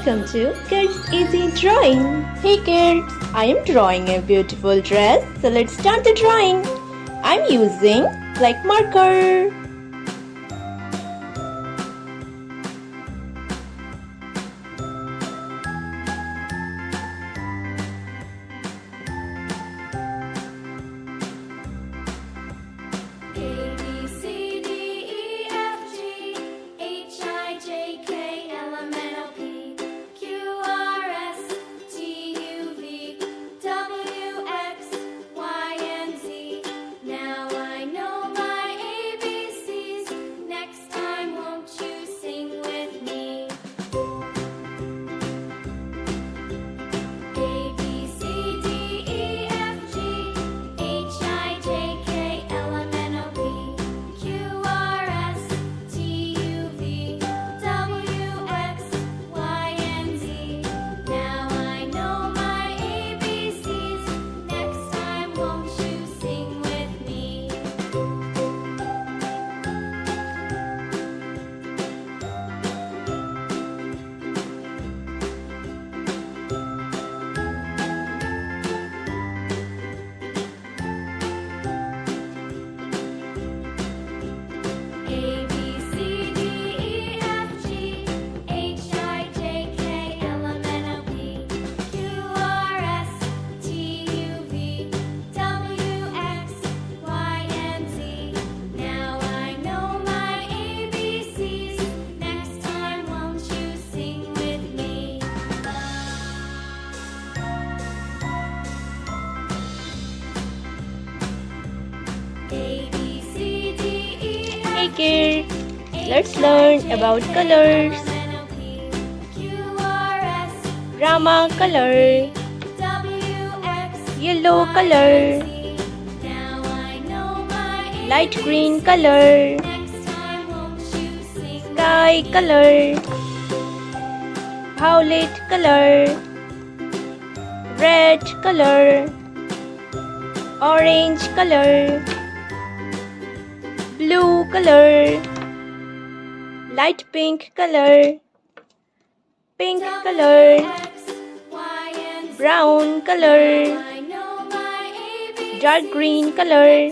welcome to Kids Easy Drawing. Hey kids, I am drawing a beautiful dress, so let's start the drawing. I'm using black marker. Hey kids, let's learn about colors. Rama color, yellow color, light green color, sky color, violet color, red color, orange color, blue color, light pink color, pink color, brown color, dark green color,